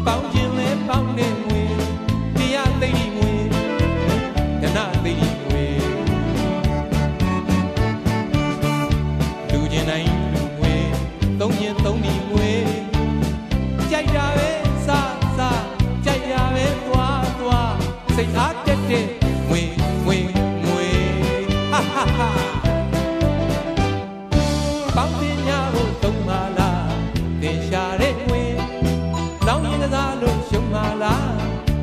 ပေါင်းခြင်းလဲပေါင်းနေငွေတရားသိတိငွေဒနာသိတိငွေလူချင်းတိုင်းလူငွေသုံးခြင်းသုံးဒီငွေကြိုက်တာပဲစားစားကြိုက်တာပဲသွားသွားစိတ်အားတက်တဲ့ငွေငွေငွေဟာဟာဟာပေါင်းတင်ညာကိုသုံးပါလားတင်ရှာတဲ့ငွေလောင်းရင်ကစားလို့ရှုံးပါလား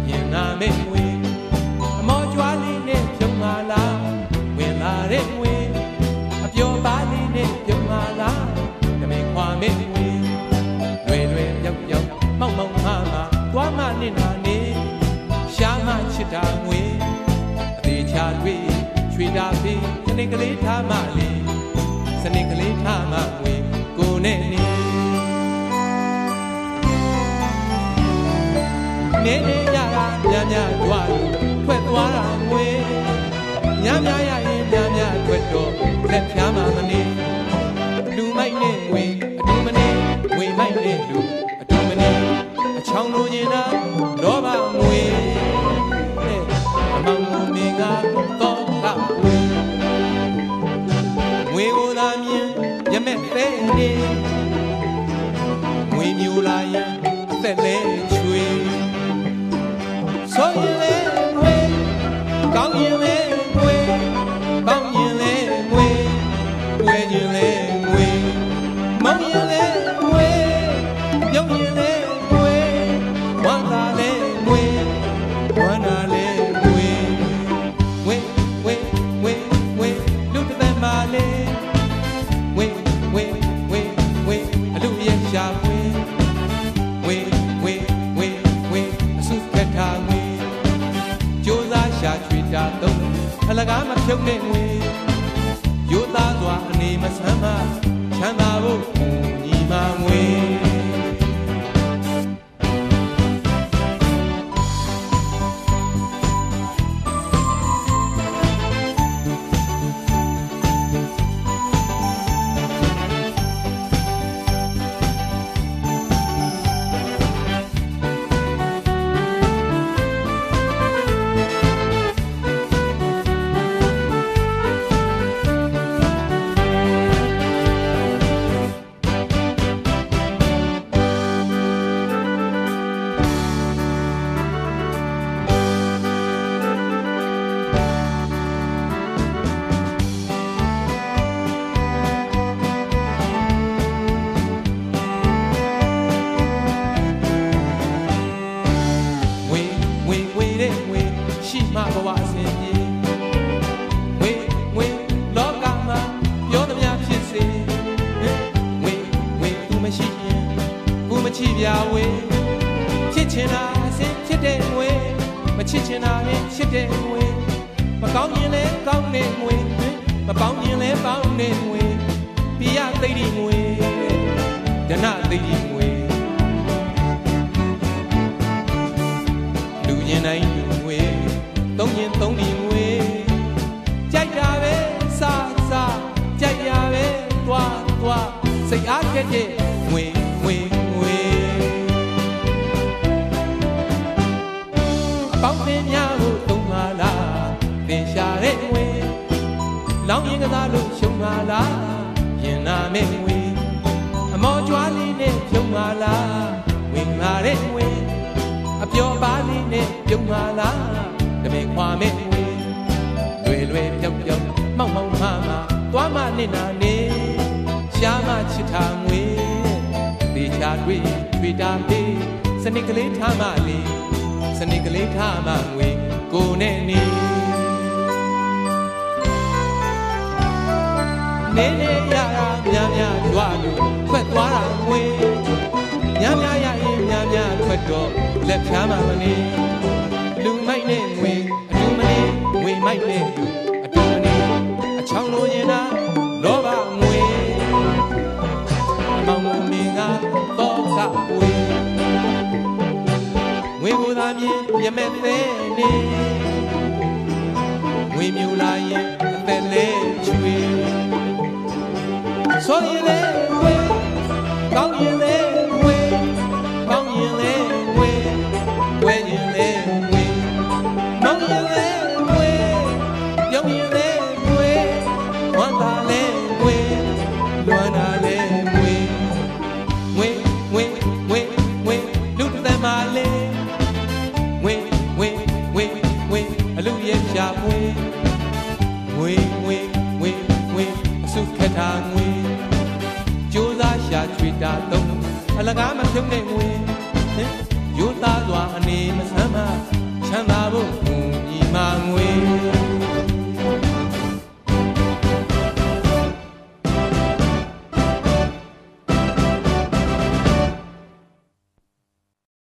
ရင်နာမဲ့ငွေအမောကြွားလေးနဲ့ဖြုံးပါလားဝင်လာတဲ့ငွေအပျော်ပါလေးနဲ့ပြုံးပါလားတမင်ခွာမဲ့ငွေလွယ်လွယ်ပြောက်ပြောက်မောက်မောက်မှားမှာသွားမှနစ်နာနေရှားမှချစ်တာငွေအသေးချာတွေ့ချွေတာပြီးစနေကလေးထားမှလေစနေကလေးထားမှငွေကိုနဲ့နေနေနေရတာများများကြွားလို့ထွက်သွားတာငွေများများရရင်များများထွက်တော့လက်ဖြားမှမနေလူမိုက်နဲ့ငွေအတူမနေငွေမိုက်နဲ့လူအတူမနေအချောင်းလိုချင်တာလောဘငွေနဲ့အမောင်မင်းကတော့ကငွေကိုသာမြင်ရမဲ့သေးနေငွေမျိုးလာရင်အသက်လဲချွေဆိုရင်လေငွေကောင်းရင်လေငွေပေါင်းရင်လေငွေဝဲရင်လေငွေမောင်းရင်လေငွေပြုံးရင်လေငွေဝမ်းသာလေငွေဝမ်းသာလေငွေဝဲဝဲဝဲဝဲလူတစ်သက်မှလေဝဲဝဲဝဲဝဲအလူရဲ့ရှာဝဲဝဲဝဲဝဲဝဲအစုခက်တာငွေကြိုးစားရှာချွေတာတော့အလကားမဖြုတ်တဲ့ငွေရိုးသားစွာအနေမဆမ်းမချမ်းသာဖို့ညီမငွေဘဝအစဉ်ပြေဝေဝေလောကမှာပြောသမျှဖြစ်စေဝေဝေသူမရှိရင်ကိုမချစ်ပြဝေချစ်ချင်တာအစဉ်ဖြစ်တဲ့ငွေမချစ်ချင်တာလည်းချစ်တဲ့ငွေမကောင်းရင်လည်းကောင်းတဲ့ငွေမပေါင်းရင်လည်းပေါင်းတဲ့ငွေပြရသိတိငွေဒနာသိတိငွေလူရင်တိုင်းငွေသုံးရင်သုံးဒီငွေကြိုက်တာပဲစားစားကြိုက်ရပဲသွားသွားစိတ်အားတက်တဲ့ငွေငွေငွေအပေါင်းအသင်းများကိုသုံးပါလားသင်ရှာတဲ့ငွေလောင်းရင်ကစားလို့ရှုံးပါလားရင်နာမဲ့ငွေအမောကြွားလေးနဲ့ဖြုံးပါလားဝင်လာတဲ့ငွေအပျော်ပါလေးနဲ့ပြုံးပါလားတမင်ခွာမဲ့ငွေလွယ်လွယ်ပြောက်ပြောက်မောက်မောက်မှားမှာသွားမှနစ်နာနေရှားမှချစ်တာငွေသေချာတွေ့တွေ့တာပေးစနစ်ကလေးထားမှလေစနစ်ကလေးထားမှငွေကိုနဲ့နေနေနေရတာများများကြွားလို့ထွက်သွားတာငွေများများရရင်များများထွက်တော့လက်ဖြားမှမနေလူမိုက်နဲ့ငွေအတူမနေငွေမိုက်နဲ့လူအတူမနေအချောင်းလိုရင်သာလောဘငွေအမောင်မင်းကတော့ကဝေငွေကိုသာမြင်ရမဲ့သေးနေငွေမြူလာရင်အသက်လဲချွေဆိုရင်လေငွေကောင်းရင်လေငွေပေါင်းရင်လေငွေ ငွေငွေငွေငွေအလူရဲ့ရှာမွေငွေငွေငွေငွေအစုခက်တာငွေကြိုးစားရှာချွေတာသုံးအလကားမဖြုံးတဲ့ငွေရိုးသားစွာအနေမဆမ်းမချမ်းသာ